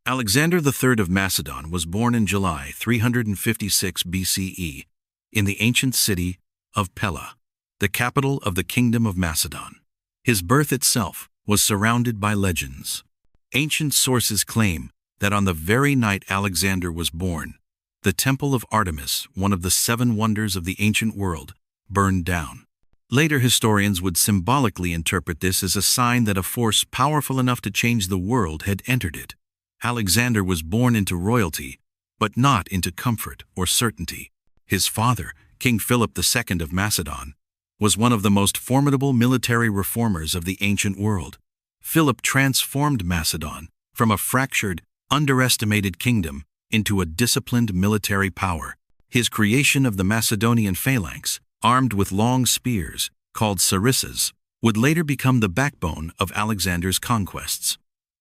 Alexander III of Macedon was born in July 356 BCE in the ancient city of Pella, the capital of the Kingdom of Macedon. His birth itself was surrounded by legends. Ancient sources claim that on the very night Alexander was born, the Temple of Artemis, one of the 7 wonders of the ancient world, burned down. Later historians would symbolically interpret this as a sign that a force powerful enough to change the world had entered it. Alexander was born into royalty, but not into comfort or certainty. His father, King Philip II of Macedon, was one of the most formidable military reformers of the ancient world. Philip transformed Macedon from a fractured, underestimated kingdom into a disciplined military power. His creation of the Macedonian phalanx, armed with long spears, called sarissas, would later become the backbone of Alexander's conquests.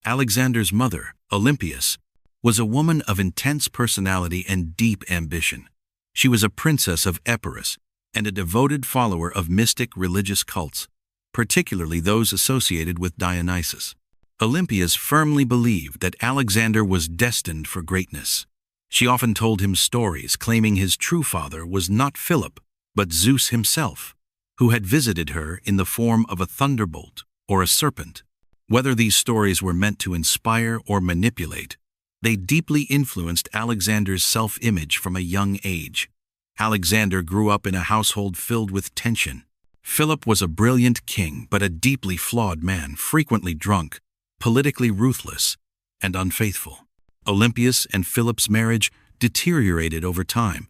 Alexander's mother, Olympias, was a woman of intense personality and deep ambition. She was a princess of Epirus and a devoted follower of mystic religious cults, particularly those associated with Dionysus. Olympias firmly believed that Alexander was destined for greatness. She often told him stories claiming his true father was not Philip, but Zeus himself, who had visited her in the form of a thunderbolt or a serpent. Whether these stories were meant to inspire or manipulate, they deeply influenced Alexander's self-image from a young age. Alexander grew up in a household filled with tension. Philip was a brilliant king, but a deeply flawed man, frequently drunk, politically ruthless, and unfaithful. Olympias and Philip's marriage deteriorated over time,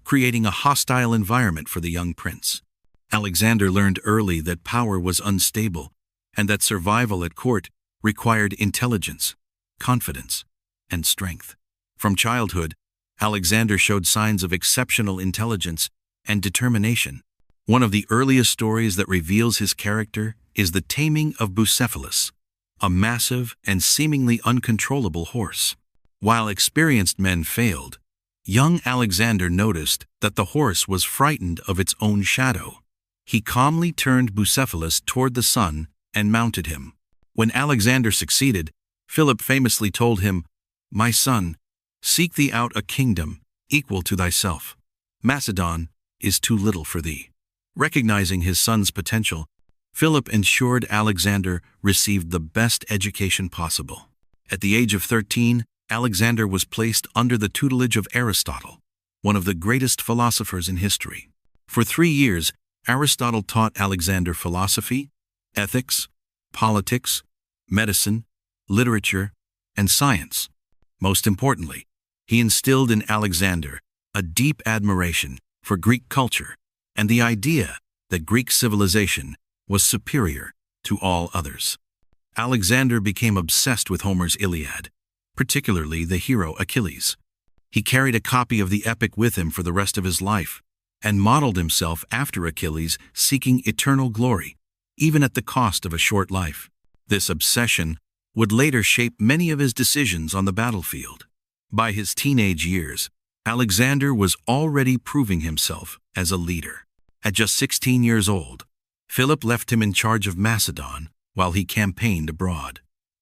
creating a hostile environment for the young prince. Alexander learned early that power was unstable and that survival at court required intelligence, confidence, and strength. From childhood, Alexander showed signs of exceptional intelligence and determination. One of the earliest stories that reveals his character is the taming of Bucephalus, a massive and seemingly uncontrollable horse. While experienced men failed, young Alexander noticed that the horse was frightened of its own shadow. He calmly turned Bucephalus toward the sun and mounted him. When Alexander succeeded, Philip famously told him, "My son, seek thee out a kingdom equal to thyself. Macedon is too little for thee." Recognizing his son's potential, Philip ensured Alexander received the best education possible. At the age of 13, Alexander was placed under the tutelage of Aristotle, one of the greatest philosophers in history. For 3 years, Aristotle taught Alexander philosophy, ethics, politics, medicine, literature, and science. Most importantly, he instilled in Alexander a deep admiration for Greek culture and the idea that Greek civilization was superior to all others. Alexander became obsessed with Homer's Iliad, particularly the hero Achilles. He carried a copy of the epic with him for the rest of his life and modeled himself after Achilles, seeking eternal glory, even at the cost of a short life. This obsession would later shape many of his decisions on the battlefield. By his teenage years, Alexander was already proving himself as a leader. At just 16 years old, Philip left him in charge of Macedon while he campaigned abroad.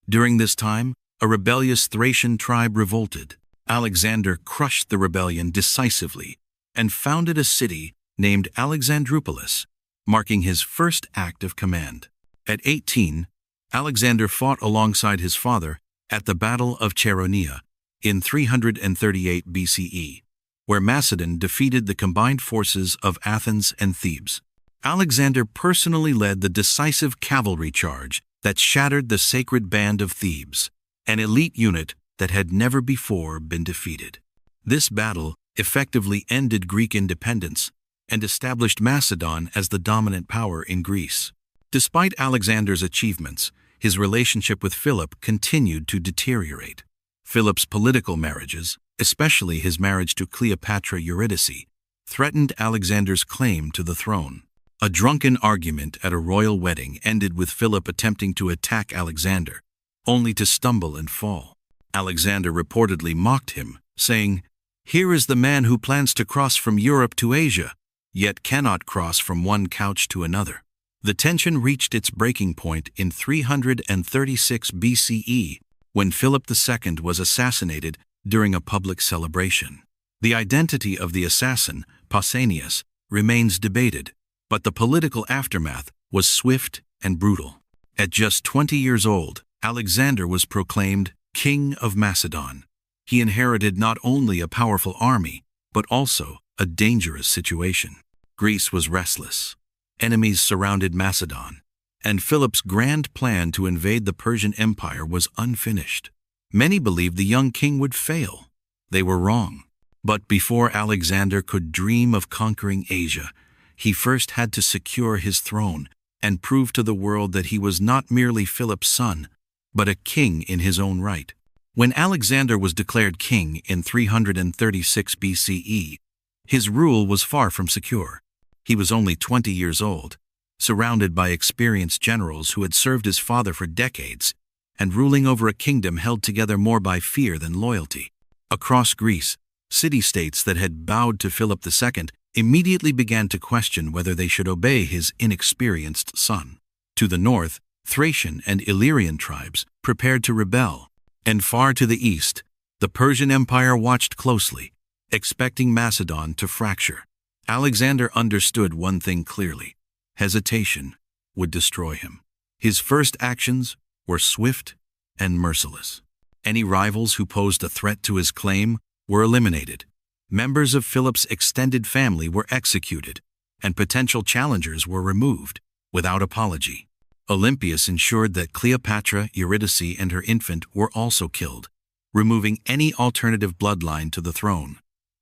During this time, a rebellious Thracian tribe revolted. Alexander crushed the rebellion decisively and founded a city named Alexandroupolis, marking his first act of command. At 18, Alexander fought alongside his father at the Battle of Chaeronea in 338 BCE, where Macedon defeated the combined forces of Athens and Thebes. Alexander personally led the decisive cavalry charge that shattered the sacred band of Thebes, an elite unit that had never before been defeated. This battle effectively ended Greek independence and established Macedon as the dominant power in Greece. Despite Alexander's achievements, his relationship with Philip continued to deteriorate. Philip's political marriages, especially his marriage to Cleopatra Eurydice, threatened Alexander's claim to the throne. A drunken argument at a royal wedding ended with Philip attempting to attack Alexander, only to stumble and fall. Alexander reportedly mocked him, saying, "Here is the man who plans to cross from Europe to Asia, yet cannot cross from one couch to another." The tension reached its breaking point in 336 BCE when Philip II was assassinated during a public celebration. The identity of the assassin, Pausanias, remains debated, but the political aftermath was swift and brutal. At just 20 years old, Alexander was proclaimed King of Macedon. He inherited not only a powerful army, but also a dangerous situation. Greece was restless. Enemies surrounded Macedon, and Philip's grand plan to invade the Persian Empire was unfinished. Many believed the young king would fail. They were wrong. But before Alexander could dream of conquering Asia, he first had to secure his throne and prove to the world that he was not merely Philip's son, but a king in his own right. When Alexander was declared king in 336 BCE, his rule was far from secure. He was only 20 years old, surrounded by experienced generals who had served his father for decades, and ruling over a kingdom held together more by fear than loyalty. Across Greece, city-states that had bowed to Philip II immediately began to question whether they should obey his inexperienced son. To the north, Thracian and Illyrian tribes prepared to rebel, and far to the east, the Persian Empire watched closely, expecting Macedon to fracture. Alexander understood one thing clearly: hesitation would destroy him. His first actions were swift and merciless. Any rivals who posed a threat to his claim were eliminated. Members of Philip's extended family were executed, and potential challengers were removed without apology. Olympias ensured that Cleopatra, Eurydice, and her infant were also killed, removing any alternative bloodline to the throne.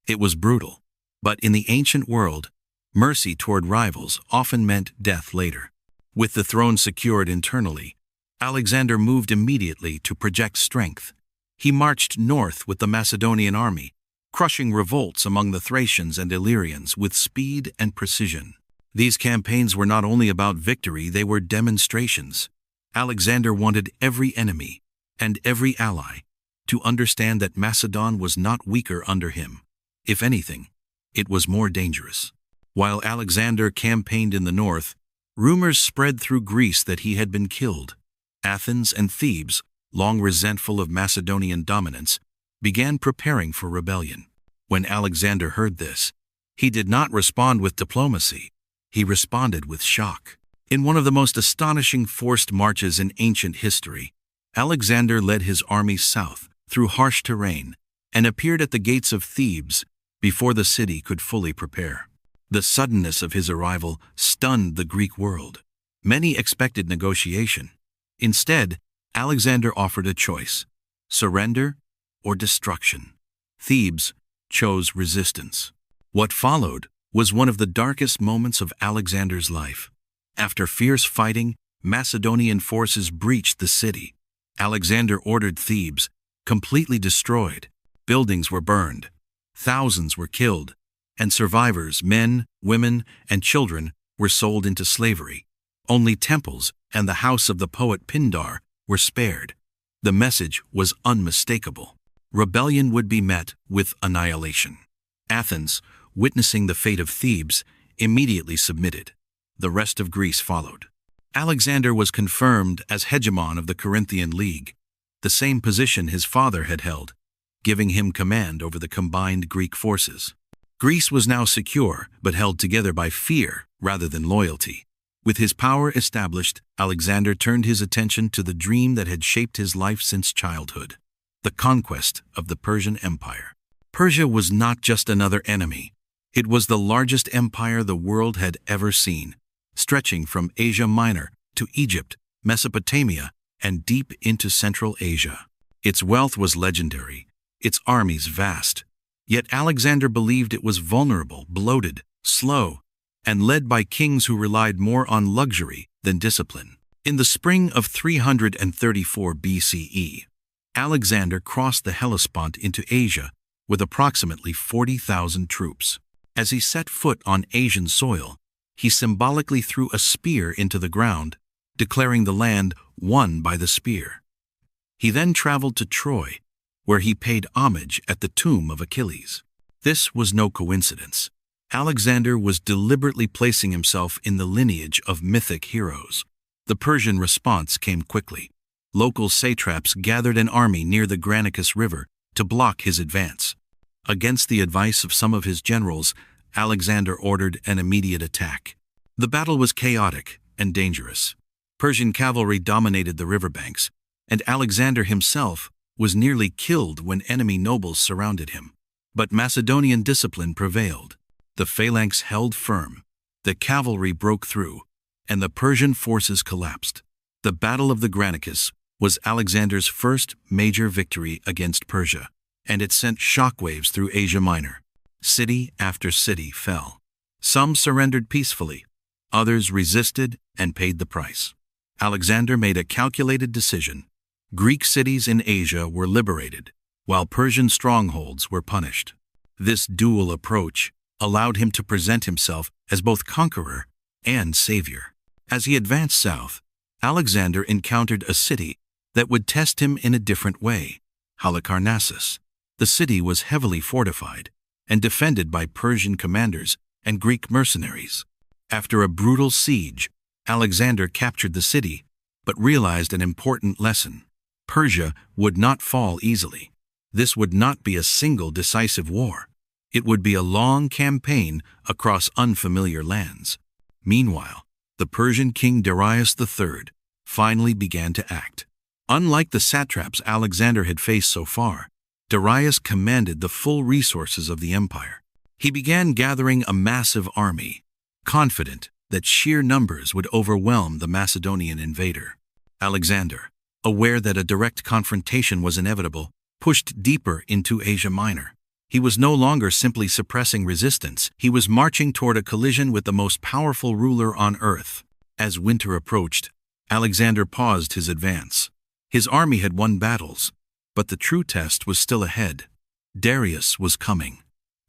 It was brutal, but in the ancient world, mercy toward rivals often meant death later. With the throne secured internally, Alexander moved immediately to project strength. He marched north with the Macedonian army, crushing revolts among the Thracians and Illyrians with speed and precision. These campaigns were not only about victory, they were demonstrations. Alexander wanted every enemy and every ally to understand that Macedon was not weaker under him. If anything, it was more dangerous. While Alexander campaigned in the north, rumors spread through Greece that he had been killed. Athens and Thebes, long resentful of Macedonian dominance, began preparing for rebellion. When Alexander heard this, he did not respond with diplomacy. He responded with shock. In one of the most astonishing forced marches in ancient history, Alexander led his army south through harsh terrain and appeared at the gates of Thebes before the city could fully prepare. The suddenness of his arrival stunned the Greek world. Many expected negotiation. Instead, Alexander offered a choice: surrender or destruction. Thebes chose resistance. What followed was one of the darkest moments of Alexander's life. After fierce fighting, Macedonian forces breached the city. Alexander ordered Thebes completely destroyed. Buildings were burned. Thousands were killed, and survivors, men, women, and children, were sold into slavery. Only temples and the house of the poet Pindar were spared. The message was unmistakable. Rebellion would be met with annihilation. Athens, witnessing the fate of Thebes, immediately submitted. The rest of Greece followed. Alexander was confirmed as hegemon of the Corinthian League, the same position his father had held, giving him command over the combined Greek forces. Greece was now secure, but held together by fear rather than loyalty. With his power established, Alexander turned his attention to the dream that had shaped his life since childhood: the conquest of the Persian Empire. Persia was not just another enemy. It was the largest empire the world had ever seen, stretching from Asia Minor to Egypt, Mesopotamia, and deep into Central Asia. Its wealth was legendary, its armies vast. Yet Alexander believed it was vulnerable, bloated, slow, and led by kings who relied more on luxury than discipline. In the spring of 334 BCE, Alexander crossed the Hellespont into Asia with approximately 40,000 troops. As he set foot on Asian soil, he symbolically threw a spear into the ground, declaring the land won by the spear. He then traveled to Troy, where he paid homage at the tomb of Achilles. This was no coincidence. Alexander was deliberately placing himself in the lineage of mythic heroes. The Persian response came quickly. local satraps gathered an army near the Granicus River to block his advance. Against the advice of some of his generals, Alexander ordered an immediate attack. The battle was chaotic and dangerous. Persian cavalry dominated the riverbanks, and Alexander himself was nearly killed when enemy nobles surrounded him. But Macedonian discipline prevailed. The phalanx held firm, the cavalry broke through, and the Persian forces collapsed. The Battle of the Granicus was Alexander's first major victory against Persia, and it sent shockwaves through Asia Minor. City after city fell. Some surrendered peacefully, others resisted and paid the price. Alexander made a calculated decision. Greek cities in Asia were liberated, while Persian strongholds were punished. This dual approach allowed him to present himself as both conqueror and savior. As he advanced south, Alexander encountered a city that would test him in a different way, Halicarnassus. The city was heavily fortified and defended by Persian commanders and Greek mercenaries. After a brutal siege, Alexander captured the city, but realized an important lesson. Persia would not fall easily. This would not be a single decisive war. It would be a long campaign across unfamiliar lands. Meanwhile, the Persian king Darius III finally began to act. Unlike the satraps Alexander had faced so far, Darius commanded the full resources of the empire. He began gathering a massive army, confident that sheer numbers would overwhelm the Macedonian invader. Alexander, aware that a direct confrontation was inevitable, pushed deeper into Asia Minor. He was no longer simply suppressing resistance, he was marching toward a collision with the most powerful ruler on earth. As winter approached, Alexander paused his advance. His army had won battles, but the true test was still ahead. Darius was coming,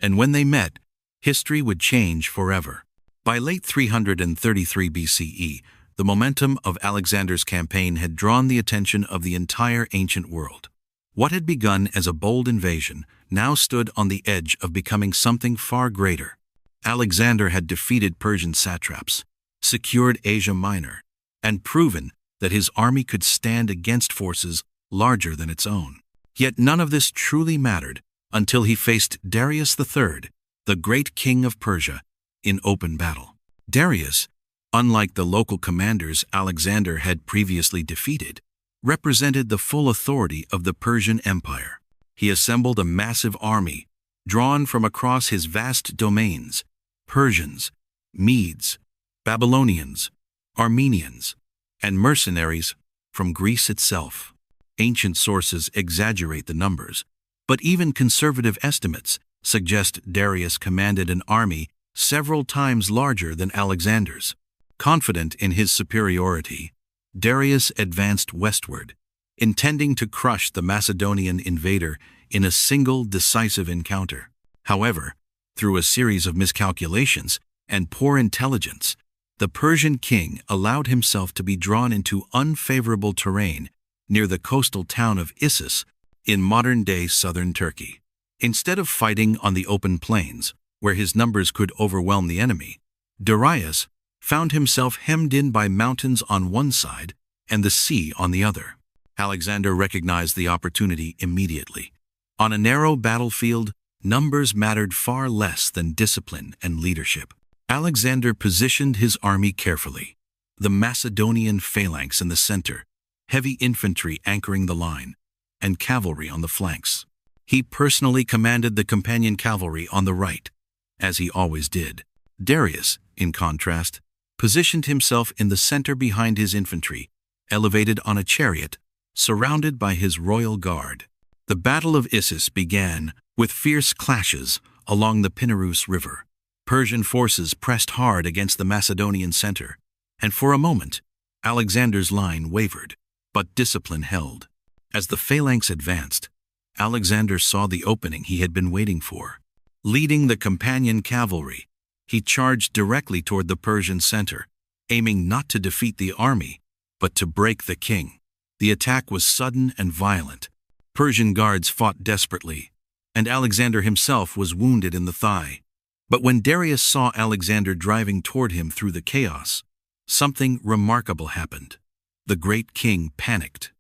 and when they met, history would change forever. By late 333 BCE, the momentum of Alexander's campaign had drawn the attention of the entire ancient world. What had begun as a bold invasion now stood on the edge of becoming something far greater. Alexander had defeated Persian satraps, secured Asia Minor, and proven that his army could stand against forces larger than its own. Yet none of this truly mattered until he faced Darius III, the great king of Persia, in open battle. Darius, unlike the local commanders Alexander had previously defeated, represented the full authority of the Persian Empire. He assembled a massive army, drawn from across his vast domains: Persians, Medes, Babylonians, Armenians, and mercenaries from Greece itself. Ancient sources exaggerate the numbers, but even conservative estimates suggest Darius commanded an army several times larger than Alexander's. Confident in his superiority, Darius advanced westward, intending to crush the Macedonian invader in a single decisive encounter. However, through a series of miscalculations and poor intelligence, the Persian king allowed himself to be drawn into unfavorable terrain near the coastal town of Issus in modern-day southern Turkey. Instead of fighting on the open plains, where his numbers could overwhelm the enemy, Darius found himself hemmed in by mountains on one side and the sea on the other. Alexander recognized the opportunity immediately. On a narrow battlefield, numbers mattered far less than discipline and leadership. Alexander positioned his army carefully. The Macedonian phalanx in the center, heavy infantry anchoring the line, and cavalry on the flanks. He personally commanded the companion cavalry on the right, as he always did. Darius, in contrast, positioned himself in the center behind his infantry, elevated on a chariot, surrounded by his royal guard. The Battle of Issus began with fierce clashes along the Pinarus River. Persian forces pressed hard against the Macedonian center, and for a moment, Alexander's line wavered, but discipline held. As the phalanx advanced, Alexander saw the opening he had been waiting for. Leading the companion cavalry, he charged directly toward the Persian center, aiming not to defeat the army, but to break the king. The attack was sudden and violent. Persian guards fought desperately, and Alexander himself was wounded in the thigh. But when Darius saw Alexander driving toward him through the chaos, something remarkable happened. The great king panicked.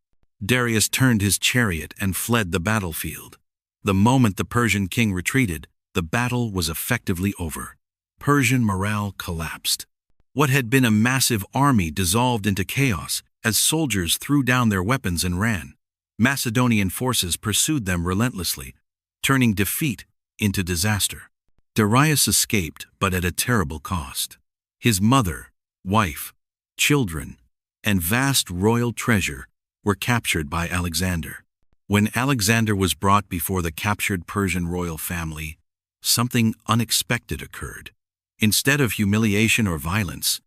Darius turned his chariot and fled the battlefield. The moment the Persian king retreated, the battle was effectively over. Persian morale collapsed. What had been a massive army dissolved into chaos as soldiers threw down their weapons and ran. Macedonian forces pursued them relentlessly, turning defeat into disaster. Darius escaped, but at a terrible cost. His mother, wife, children, and vast royal treasure were captured by Alexander. When Alexander was brought before the captured Persian royal family, something unexpected occurred. Instead of humiliation or violence,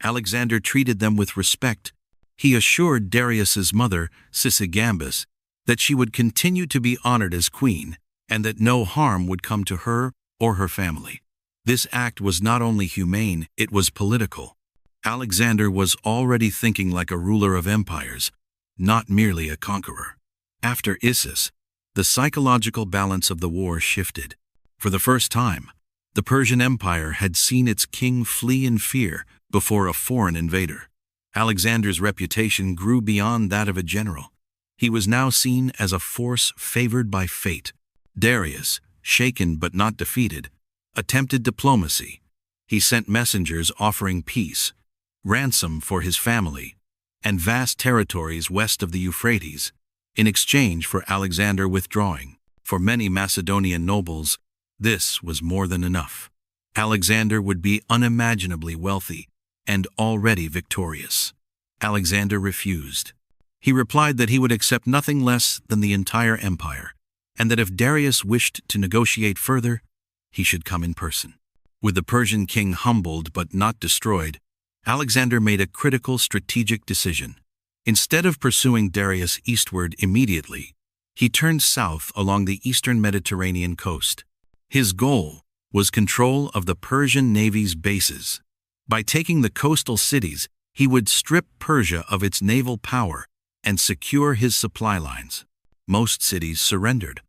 Alexander treated them with respect. He assured Darius's mother, Sisygambis, that she would continue to be honored as queen and that no harm would come to her or her family. This act was not only humane, it was political. Alexander was already thinking like a ruler of empires, not merely a conqueror. After Issus, the psychological balance of the war shifted. For the first time, the Persian Empire had seen its king flee in fear before a foreign invader. Alexander's reputation grew beyond that of a general. He was now seen as a force favored by fate. Darius, shaken but not defeated, attempted diplomacy. He sent messengers offering peace, ransom for his family, and vast territories west of the Euphrates, in exchange for Alexander withdrawing. For many Macedonian nobles, this was more than enough. Alexander would be unimaginably wealthy and already victorious. Alexander refused. He replied that he would accept nothing less than the entire empire, and that if Darius wished to negotiate further, he should come in person. With the Persian king humbled but not destroyed, Alexander made a critical strategic decision. Instead of pursuing Darius eastward immediately, he turned south along the eastern Mediterranean coast. His goal was control of the Persian navy's bases. By taking the coastal cities, he would strip Persia of its naval power and secure his supply lines. Most cities surrendered.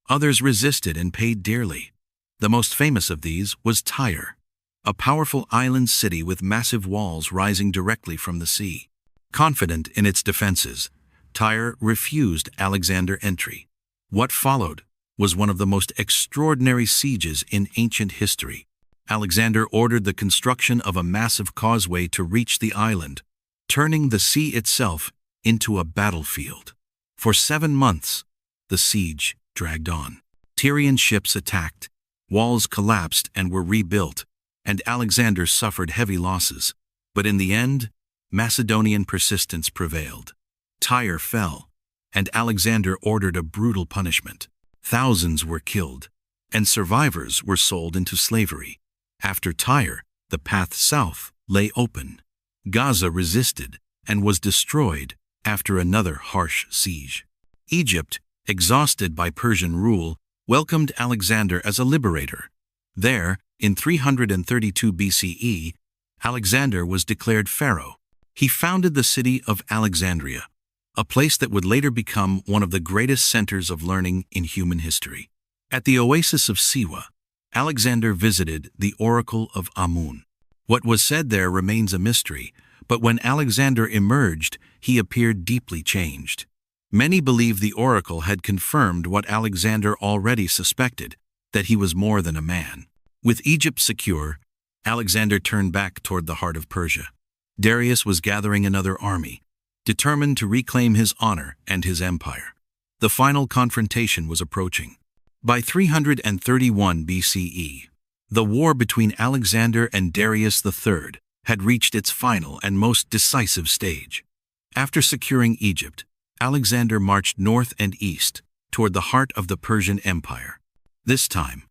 Others resisted and paid dearly. The most famous of these was Tyre, a powerful island city with massive walls rising directly from the sea. Confident in its defenses, Tyre refused Alexander entry. What followed was one of the most extraordinary sieges in ancient history. Alexander ordered the construction of a massive causeway to reach the island, turning the sea itself into a battlefield. For 7 months, the siege dragged on. Tyrian ships attacked, walls collapsed and were rebuilt, and Alexander suffered heavy losses. But in the end, Macedonian persistence prevailed. Tyre fell, and Alexander ordered a brutal punishment. Thousands were killed, and survivors were sold into slavery. After Tyre, the path south lay open. Gaza resisted and was destroyed after another harsh siege. Egypt, exhausted by Persian rule, welcomed Alexander as a liberator. There, in 332 BCE, Alexander was declared pharaoh. He founded the city of Alexandria, a place that would later become one of the greatest centers of learning in human history. At the oasis of Siwa, Alexander visited the Oracle of Amun. What was said there remains a mystery, but when Alexander emerged, he appeared deeply changed. Many believe the oracle had confirmed what Alexander already suspected, that he was more than a man. With Egypt secure, Alexander turned back toward the heart of Persia. Darius was gathering another army, determined to reclaim his honor and his empire. The final confrontation was approaching. By 331 BCE, the war between Alexander and Darius III had reached its final and most decisive stage. After securing Egypt, Alexander marched north and east toward the heart of the Persian Empire. This time,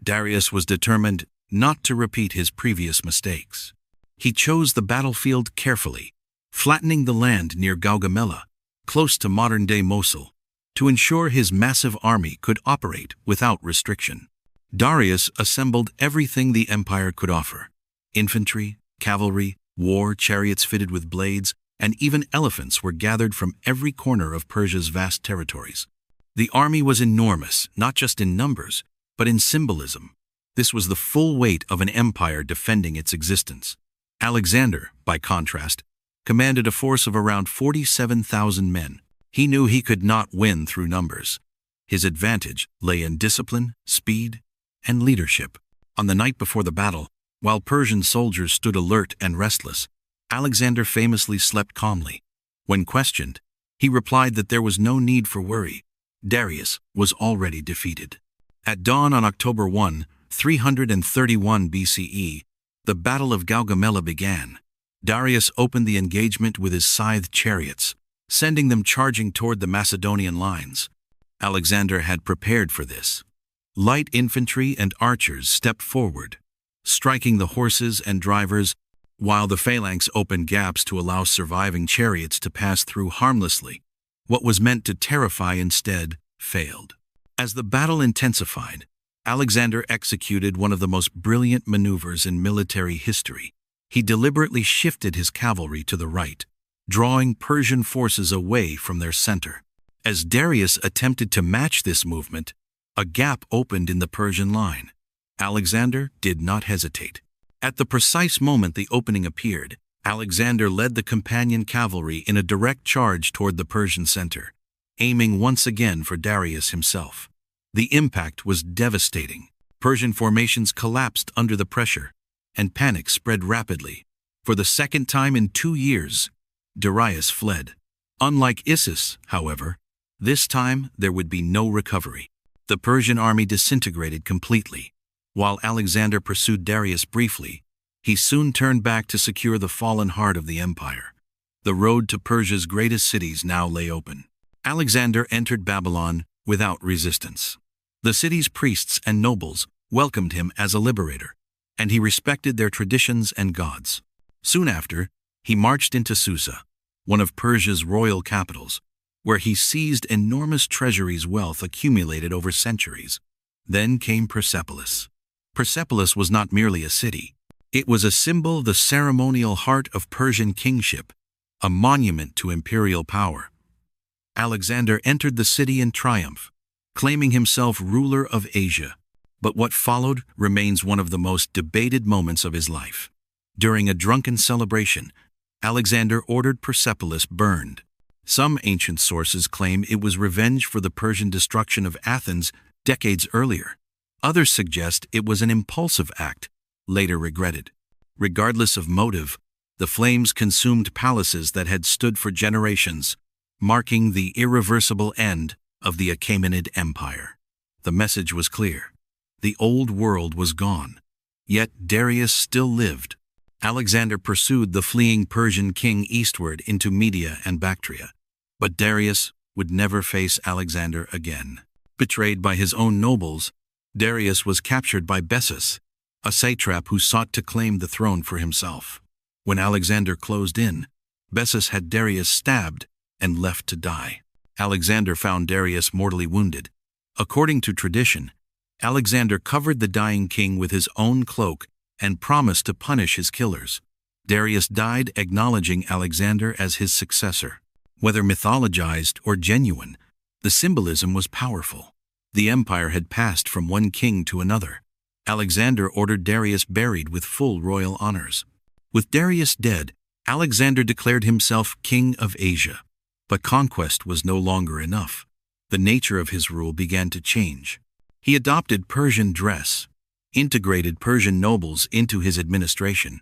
Darius was determined not to repeat his previous mistakes. He chose the battlefield carefully, flattening the land near Gaugamela, close to modern-day Mosul, to ensure his massive army could operate without restriction. Darius assembled everything the empire could offer: infantry, cavalry, war chariots fitted with blades, and even elephants were gathered from every corner of Persia's vast territories. The army was enormous, not just in numbers, but in symbolism. This was the full weight of an empire defending its existence. Alexander, by contrast, commanded a force of around 47,000 men, He knew he could not win through numbers. His advantage lay in discipline, speed, and leadership. On the night before the battle, while Persian soldiers stood alert and restless, Alexander famously slept calmly. When questioned, he replied that there was no need for worry. Darius was already defeated. At dawn on October 1, 331 BCE, the Battle of Gaugamela began. Darius opened the engagement with his scythed chariots, sending them charging toward the Macedonian lines. Alexander had prepared for this. Light infantry and archers stepped forward, striking the horses and drivers, while the phalanx opened gaps to allow surviving chariots to pass through harmlessly. What was meant to terrify instead failed. As the battle intensified, Alexander executed one of the most brilliant maneuvers in military history. He deliberately shifted his cavalry to the right, drawing Persian forces away from their center. As Darius attempted to match this movement, a gap opened in the Persian line. Alexander did not hesitate. At the precise moment the opening appeared, Alexander led the companion cavalry in a direct charge toward the Persian center, aiming once again for Darius himself. The impact was devastating. Persian formations collapsed under the pressure, and panic spread rapidly. For the second time in 2 years, Darius fled. Unlike Issus, however, this time there would be no recovery. The Persian army disintegrated completely. While Alexander pursued Darius briefly, he soon turned back to secure the fallen heart of the empire. The road to Persia's greatest cities now lay open. Alexander entered Babylon without resistance. The city's priests and nobles welcomed him as a liberator, and he respected their traditions and gods. Soon after, he marched into Susa, one of Persia's royal capitals, where he seized enormous treasuries wealth accumulated over centuries. Then came Persepolis. Persepolis was not merely a city. It was a symbol of the ceremonial heart of Persian kingship, a monument to imperial power. Alexander entered the city in triumph, claiming himself ruler of Asia. But what followed remains one of the most debated moments of his life. During a drunken celebration, Alexander ordered Persepolis burned. Some ancient sources claim it was revenge for the Persian destruction of Athens decades earlier. Others suggest it was an impulsive act, later regretted. Regardless of motive, the flames consumed palaces that had stood for generations, marking the irreversible end of the Achaemenid Empire. The message was clear. The old world was gone. Yet Darius still lived. Alexander pursued the fleeing Persian king eastward into Media and Bactria. But Darius would never face Alexander again. Betrayed by his own nobles, Darius was captured by Bessus, a satrap who sought to claim the throne for himself. When Alexander closed in, Bessus had Darius stabbed and left to die. Alexander found Darius mortally wounded. According to tradition, Alexander covered the dying king with his own cloak and promised to punish his killers. Darius died acknowledging Alexander as his successor. Whether mythologized or genuine, the symbolism was powerful. The empire had passed from one king to another. Alexander ordered Darius buried with full royal honors. With Darius dead, Alexander declared himself king of Asia. But conquest was no longer enough. The nature of his rule began to change. He adopted Persian dress, integrated Persian nobles into his administration,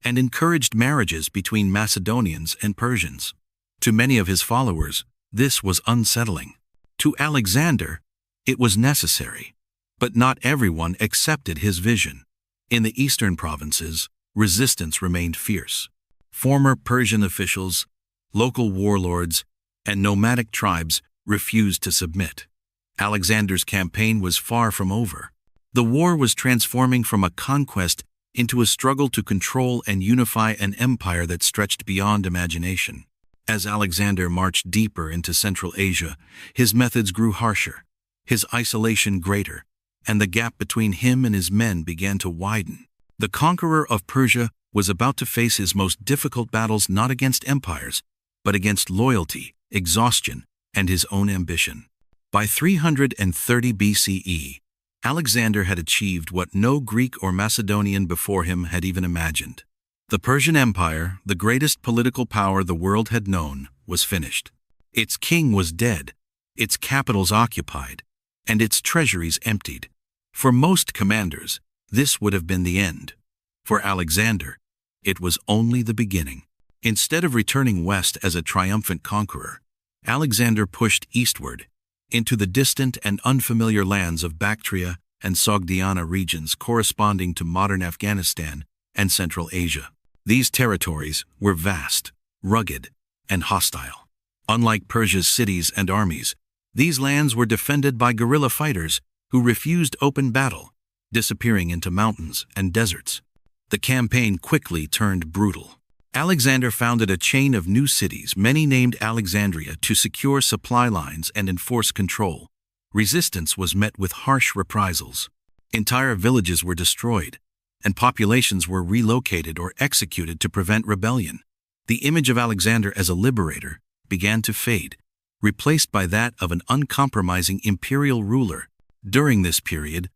and encouraged marriages between Macedonians and Persians. To many of his followers, this was unsettling. To Alexander, it was necessary. But not everyone accepted his vision. In the eastern provinces, resistance remained fierce. Former Persian officials, local warlords, and nomadic tribes refused to submit. Alexander's campaign was far from over. The war was transforming from a conquest into a struggle to control and unify an empire that stretched beyond imagination. As Alexander marched deeper into Central Asia, his methods grew harsher, his isolation greater, and the gap between him and his men began to widen. The conqueror of Persia was about to face his most difficult battles not against empires, but against loyalty, exhaustion, and his own ambition. By 330 BCE, Alexander had achieved what no Greek or Macedonian before him had even imagined. The Persian Empire, the greatest political power the world had known, was finished. Its king was dead, its capitals occupied, and its treasuries emptied. For most commanders, this would have been the end. For Alexander, it was only the beginning. Instead of returning west as a triumphant conqueror, Alexander pushed eastward into the distant and unfamiliar lands of Bactria and Sogdiana regions corresponding to modern Afghanistan and Central Asia. These territories were vast, rugged, and hostile. Unlike Persia's cities and armies, these lands were defended by guerrilla fighters who refused open battle, disappearing into mountains and deserts. The campaign quickly turned brutal. Alexander founded a chain of new cities, many named Alexandria, to secure supply lines and enforce control. Resistance was met with harsh reprisals. Entire villages were destroyed, and populations were relocated or executed to prevent rebellion. The image of Alexander as a liberator began to fade, replaced by that of an uncompromising imperial ruler. During this period,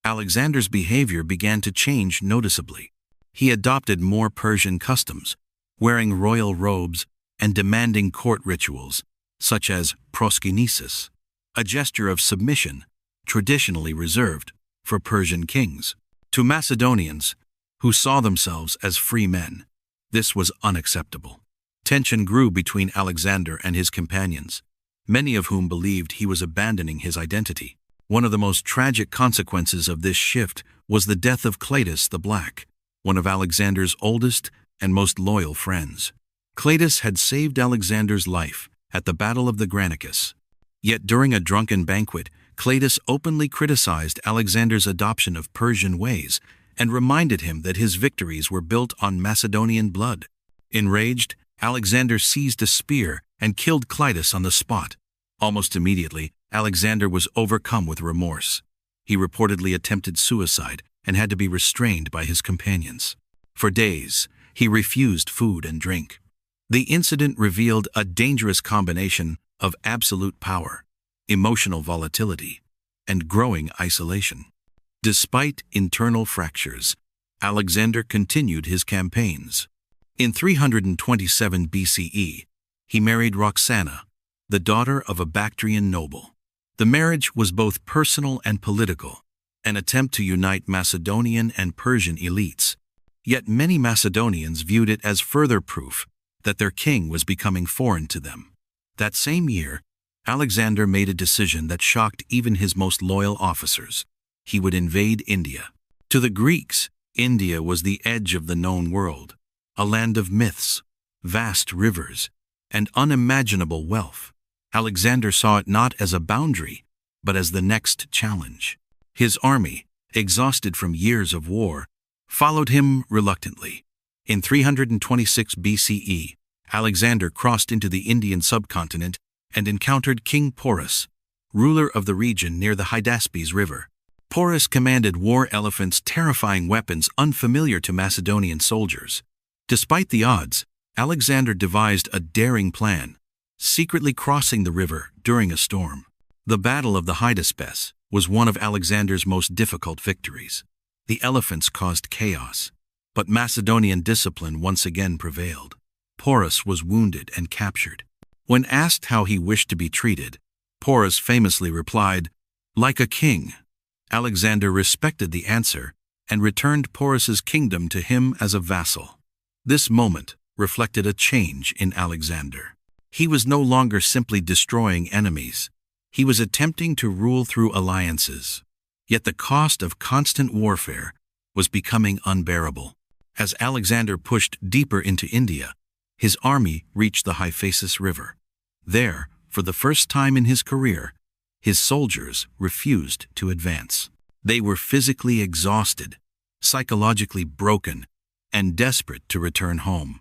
Alexander's behavior began to change noticeably. He adopted more Persian customs, wearing royal robes and demanding court rituals, such as proskinesis, a gesture of submission traditionally reserved for Persian kings. To Macedonians, who saw themselves as free men, this was unacceptable. Tension grew between Alexander and his companions, many of whom believed he was abandoning his identity. One of the most tragic consequences of this shift was the death of Cleitus the Black, one of Alexander's oldest and most loyal friends. Cleitus had saved Alexander's life at the Battle of the Granicus. Yet during a drunken banquet, Cleitus openly criticized Alexander's adoption of Persian ways and reminded him that his victories were built on Macedonian blood. Enraged, Alexander seized a spear and killed Cleitus on the spot. Almost immediately, Alexander was overcome with remorse. He reportedly attempted suicide and had to be restrained by his companions. For days, he refused food and drink. The incident revealed a dangerous combination of absolute power, emotional volatility, and growing isolation. Despite internal fractures, Alexander continued his campaigns. In 327 BCE, he married Roxana, the daughter of a Bactrian noble. The marriage was both personal and political, an attempt to unite Macedonian and Persian elites. Yet many Macedonians viewed it as further proof that their king was becoming foreign to them. That same year, Alexander made a decision that shocked even his most loyal officers. He would invade India. To the Greeks, India was the edge of the known world, a land of myths, vast rivers, and unimaginable wealth. Alexander saw it not as a boundary, but as the next challenge. His army, exhausted from years of war, followed him reluctantly. In 326 BCE, Alexander crossed into the Indian subcontinent and encountered King Porus, ruler of the region near the Hydaspes River. Porus commanded war elephants, terrifying weapons unfamiliar to Macedonian soldiers. Despite the odds, Alexander devised a daring plan, secretly crossing the river during a storm. The Battle of the Hydaspes was one of Alexander's most difficult victories. The elephants caused chaos, but Macedonian discipline once again prevailed. Porus was wounded and captured. When asked how he wished to be treated, Porus famously replied, "Like a king." Alexander respected the answer and returned Porus's kingdom to him as a vassal. This moment reflected a change in Alexander. He was no longer simply destroying enemies. He was attempting to rule through alliances. Yet the cost of constant warfare was becoming unbearable. As Alexander pushed deeper into India, his army reached the Hyphasis River. There, for the first time in his career, his soldiers refused to advance. They were physically exhausted, psychologically broken, and desperate to return home.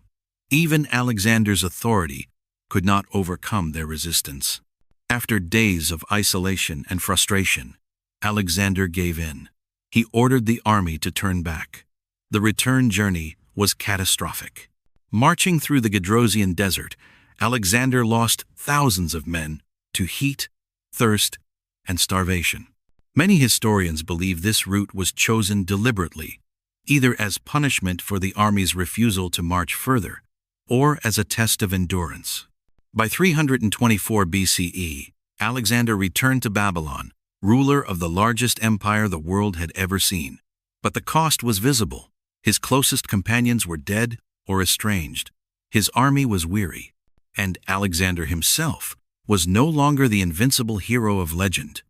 Even Alexander's authority could not overcome their resistance. After days of isolation and frustration, Alexander gave in. He ordered the army to turn back. The return journey was catastrophic. Marching through the Gedrosian desert, Alexander lost thousands of men to heat, thirst, and starvation. Many historians believe this route was chosen deliberately, either as punishment for the army's refusal to march further, or as a test of endurance. By 324 BCE, Alexander returned to Babylon, ruler of the largest empire the world had ever seen. But the cost was visible. His closest companions were dead or estranged. His army was weary. And Alexander himself was no longer the invincible hero of legend.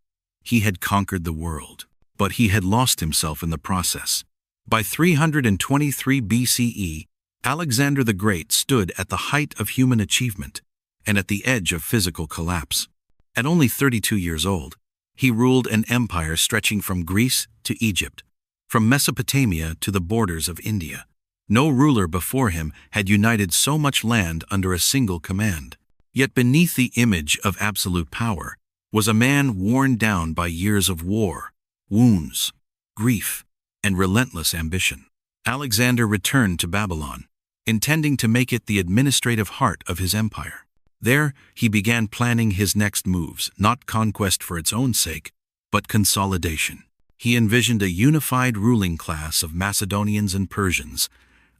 He had conquered the world, but he had lost himself in the process. By 323 BCE, Alexander the Great stood at the height of human achievement and at the edge of physical collapse. At only 32 years old, he ruled an empire stretching from Greece to Egypt, from Mesopotamia to the borders of India. No ruler before him had united so much land under a single command. Yet beneath the image of absolute power was a man worn down by years of war, wounds, grief, and relentless ambition. Alexander returned to Babylon, intending to make it the administrative heart of his empire. There, he began planning his next moves, not conquest for its own sake, but consolidation. He envisioned a unified ruling class of Macedonians and Persians,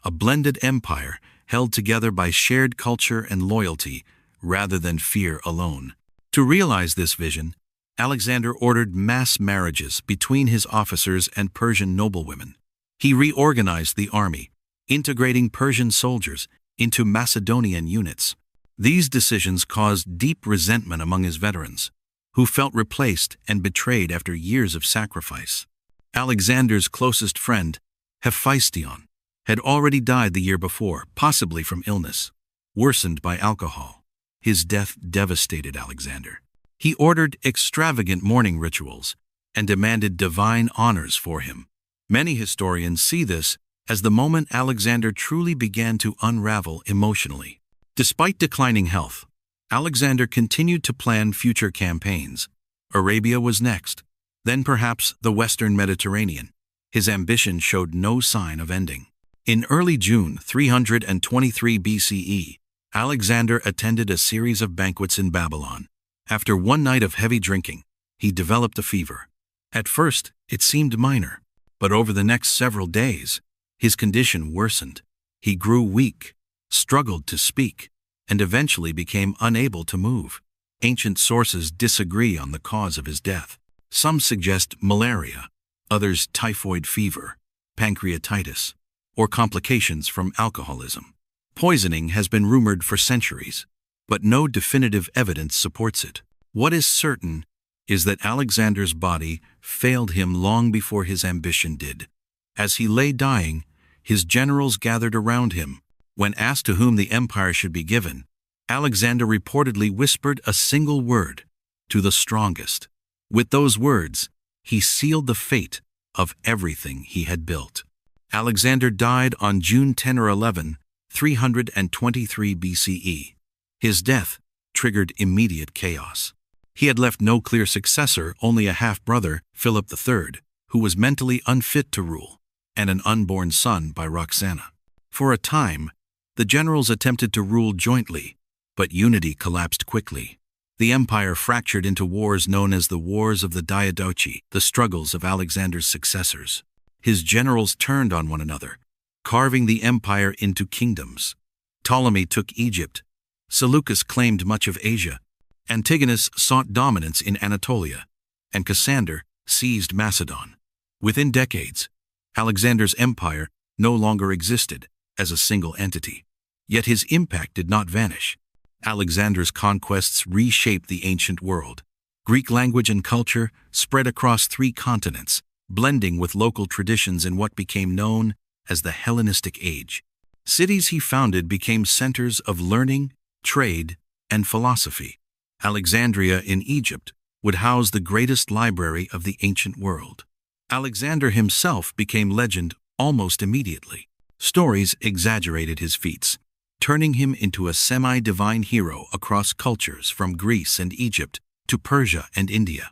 a blended empire held together by shared culture and loyalty rather than fear alone. To realize this vision, Alexander ordered mass marriages between his officers and Persian noblewomen. He reorganized the army, integrating Persian soldiers into Macedonian units. These decisions caused deep resentment among his veterans, who felt replaced and betrayed after years of sacrifice. Alexander's closest friend, Hephaestion, had already died the year before, possibly from illness, worsened by alcohol. His death devastated Alexander. He ordered extravagant mourning rituals and demanded divine honors for him. Many historians see this as the moment Alexander truly began to unravel emotionally. Despite declining health, Alexander continued to plan future campaigns. Arabia was next, then perhaps the Western Mediterranean. His ambition showed no sign of ending. In early June 323 BCE, Alexander attended a series of banquets in Babylon. After one night of heavy drinking, he developed a fever. At first, it seemed minor, but over the next several days, his condition worsened. He grew weak, struggled to speak, and eventually became unable to move. Ancient sources disagree on the cause of his death. Some suggest malaria, others typhoid fever, pancreatitis, or complications from alcoholism. Poisoning has been rumored for centuries, but no definitive evidence supports it. What is certain is that Alexander's body failed him long before his ambition did. As he lay dying, his generals gathered around him. When asked to whom the empire should be given, Alexander reportedly whispered a single word: to the strongest. With those words, he sealed the fate of everything he had built. Alexander died on June 10 or 11, 323 BCE. His death triggered immediate chaos. He had left no clear successor, only a half-brother, Philip III, who was mentally unfit to rule, and an unborn son by Roxana. For a time, the generals attempted to rule jointly, but unity collapsed quickly. The empire fractured into wars known as the Wars of the Diadochi, the struggles of Alexander's successors. His generals turned on one another, carving the empire into kingdoms. Ptolemy took Egypt, Seleucus claimed much of Asia, Antigonus sought dominance in Anatolia, and Cassander seized Macedon. Within decades, Alexander's empire no longer existed as a single entity. Yet his impact did not vanish. Alexander's conquests reshaped the ancient world. Greek language and culture spread across 3 continents, blending with local traditions in what became known as the Hellenistic Age. Cities he founded became centers of learning, trade, and philosophy. Alexandria in Egypt would house the greatest library of the ancient world. Alexander himself became legend almost immediately. Stories exaggerated his feats, turning him into a semi-divine hero across cultures from Greece and Egypt to Persia and India.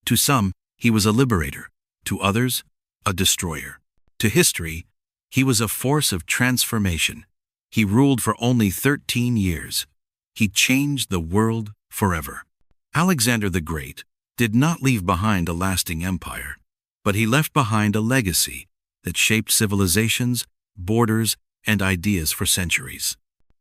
To some, he was a liberator; to others, a destroyer. To history, he was a force of transformation. He ruled for only 13 years. He changed the world forever. Alexander the Great did not leave behind a lasting empire, but he left behind a legacy that shaped civilizations, borders, and ideas for centuries.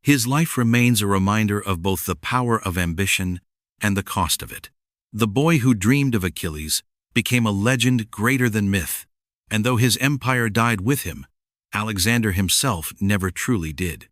His life remains a reminder of both the power of ambition and the cost of it. The boy who dreamed of Achilles became a legend greater than myth, and though his empire died with him, Alexander himself never truly did.